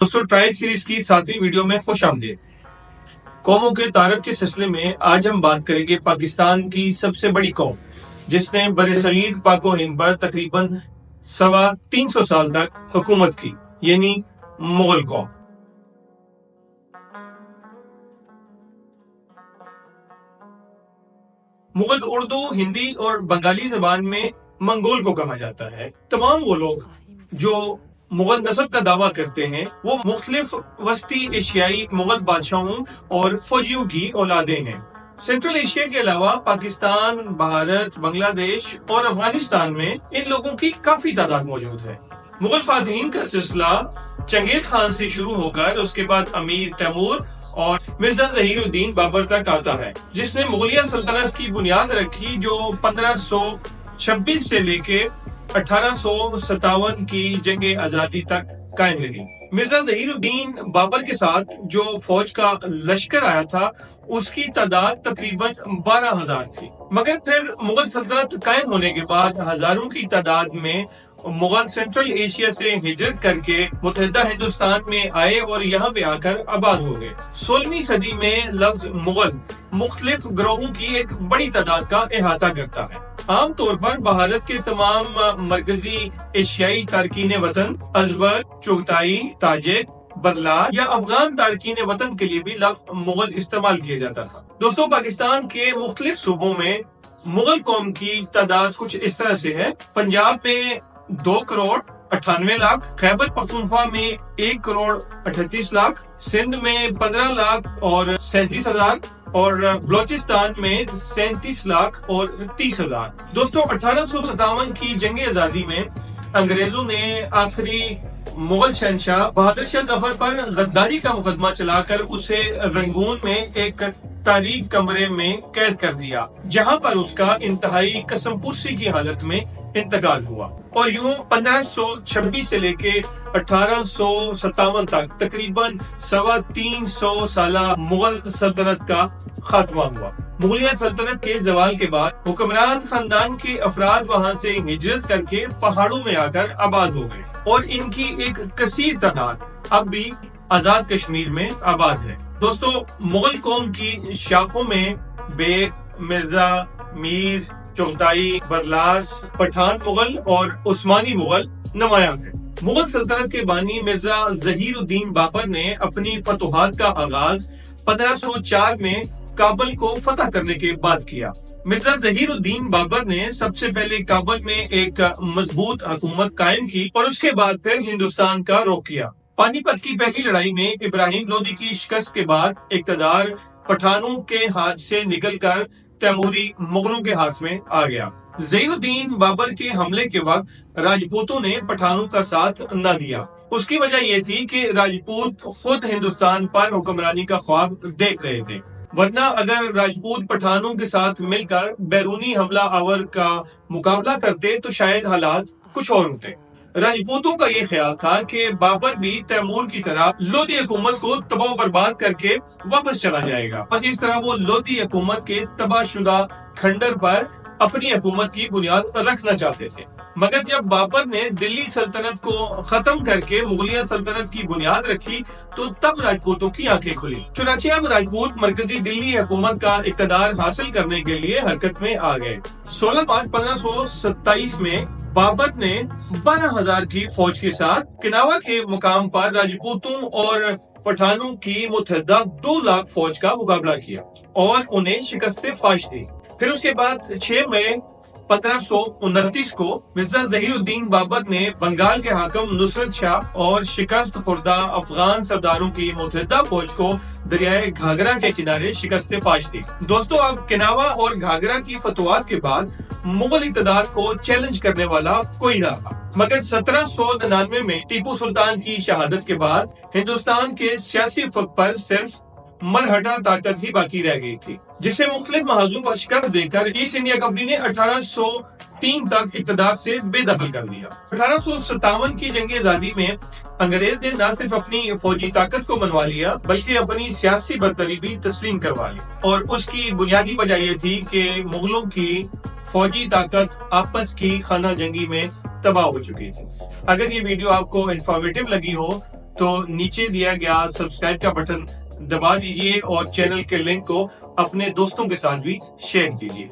दोस्तों tribe series की 7वीं video में खुश आमदीद। कौमों के तारफ के सिलसिले में आज हम बात करेंगे पाकिस्तान की सबसे बड़ी कौम जिसने बरसगीर पाको हिंद पर तकरीबन 350 साल तक हुकूमत की, यानी मुगल कौम। मुगल उर्दू, हिंदी और बंगाली जबान में मंगोल को कहा जाता है। तमाम वो लोग जो मुगल नस्ब का दावा करते हैं वो मुख्तलिफ वस्ती एशियाई मुगल बादशाहों और फौजियों की औलादें हैं। सेंट्रल एशिया के अलावा पाकिस्तान, भारत, बांग्लादेश और अफगानिस्तान में इन लोगों की काफी तादाद मौजूद है। मुगल फातहीन का सिलसिला चंगेज खान से शुरू होकर उसके बाद अमीर तैमूर और मिर्जा जहीरुद्दीन बाबर तक आता है, जिसने मुगलिया सल्तनत की बुनियाद रखी जो 1526 से लेके 1857 की जंगे आजादी तक कायम रही। मिर्जा जहीरुद्दीन बाबर के साथ जो फौज का लश्कर आया था उसकी तादाद तकरीबन 12,000 थी, मगर फिर मुगल सल्तनत कायम होने के बाद हजारों की तादाद में मुगल सेंट्रल एशिया से हिजरत करके मुतहदा हिंदुस्तान में आए और यहाँ पे आकर आबाद हो गए। 16वीं सदी में लफ्ज मुगल मुख्तलिफ ग्रोहों की एक बड़ी तादाद का अहाता करता है। आम तौर पर भारत के तमाम मरकजी एशियाई तारकीन वतन अजबर, चुगताई, ताजिक, बरलाच या अफगान तारकीन वतन के लिए भी लफ्ज मुगल इस्तेमाल किया जाता था। दोस्तों, पाकिस्तान के मुख्तलिफ सूबों में मुगल कौम की तादाद कुछ इस तरह से है। पंजाब में 2 करोड़ 98 लाख, खैबर पख्तूनख्वा में 1 करोड़ 38 लाख, सिंध में 15 लाख और 37 हजार और बलोचिस्तान में 37 लाख और 30 हजार। दोस्तों, 1857 की जंग आजादी में अंग्रेजों ने आखिरी मुगल शहनशाह बहादुर शाह जफर पर गद्दारी का मुकदमा चलाकर उसे रंगून में एक तारीक कमरे में कैद कर दिया, जहां पर उसका इंतहाई कसमपुर्सी की हालत में इंतकाल हुआ। और यूं 1526 से लेके 1857 तक तकरीबन 325 साल मुगल सल्तनत का खात्मा हुआ। मुगलिया सल्तनत के जवाल के बाद हुक्मरान खानदान के अफराद वहां से हिजरत करके पहाड़ों में आकर आबाद हो गए और इनकी एक कसीर तादाद अब भी आजाद कश्मीर में आबाद है। दोस्तों, मुगल कौम की शाखों में बेग, मिर्जा, मीर, चुगताई, बरलाच, पठान मुगल और उस्मानी मुगल नुमायां है। मुगल सल्तनत के बानी मिर्जा जहीरुद्दीन बाबर ने अपनी फतुहात का आगाज 1504 में काबुल को फतह करने के बाद किया। मिर्जा जहीरुद्दीन बाबर ने सबसे पहले काबुल में एक मजबूत हुकूमत कायम की और उसके बाद फिर हिंदुस्तान का रुख किया। पानीपत की पहली लड़ाई में इब्राहिम लोदी की शिकस्त के बाद इक़्तिदार पठानों के हाथ से निकलकर तैमूरी मुगलों के हाथ में आ गया। जहीरुद्दीन बाबर के हमले के वक्त राजपूतों ने पठानों का साथ न दिया। उसकी वजह यह थी कि राजपूत खुद हिंदुस्तान पर हुक्मरानी का ख्वाब देख रहे थे, वरना अगर राजपूत पठानों के साथ मिलकर बैरूनी हमला आवर का मुकाबला करते तो शायद हालात कुछ और होते। राजपूतों का ये ख्याल था कि बाबर भी तैमूर की तरह लोदी हुकूमत को तबाह बर्बाद करके वापस चला जाएगा और इस तरह वो लोदी हुकूमत के तबाहशुदा खंडर पर अपनी हुकूमत की बुनियाद रखना चाहते थे। मगर जब बाबर ने दिल्ली सल्तनत को खत्म करके मुगलिया सल्तनत की बुनियाद रखी तो तब राजपूतों की आंखें खुली। चुनांचे अब राजपूत मरकजी दिल्ली हुकूमत का इक़्तिदार हासिल करने के लिए हरकत में आ गए। 16 मार्च 1527 में बाबर ने 12,000 की फौज के साथ किनावा के मुकाम पर राजपूतों और पठानों की मुतहदा 2 लाख फौज का मुकाबला किया और उन्हें शिकस्त फाश दी। फिर उसके बाद 6 मई 1529 को मिर्जा जहीरुद्दीन बाबर ने बंगाल के हाकिम नुसरत शाह और शिकस्त खुर्दा अफगान सरदारों की मुतहदा फौज को दरियाए घाघरा के किनारे शिकस्त फाश दी। दोस्तों, अब किनावा और घाघरा की फतवात के बाद मुगल इक़्तिदार को चैलेंज करने वाला कोई न रहा। मगर 1799 में टीपू सुल्तान की शहादत के बाद हिंदुस्तान के सियासी फक पर सिर्फ मरहटा ताकत ही बाकी रह गई थी, जिसे मुख्तलिफ महाजों पर शिकस्त देकर ईस्ट इंडिया कंपनी ने 1803 तक इक़्तिदार से बेदखल कर दिया। 1857 की जंग आजादी में अंग्रेज ने न सिर्फ अपनी फौजी ताकत को मनवा लिया बल्कि अपनी सियासी बरतरी भी तस्लीम करवा ली और उसकी बुनियादी वजह यह थी कि मुगलों की फौजी ताकत आपस की खाना जंगी में तबाह हो चुकी थी। अगर ये वीडियो आपको इंफॉर्मेटिव लगी हो تو نیچے دیا گیا سبسکرائب کا بٹن دبا دیجئے اور چینل کے لنک کو اپنے دوستوں کے ساتھ بھی شیئر کیجئے۔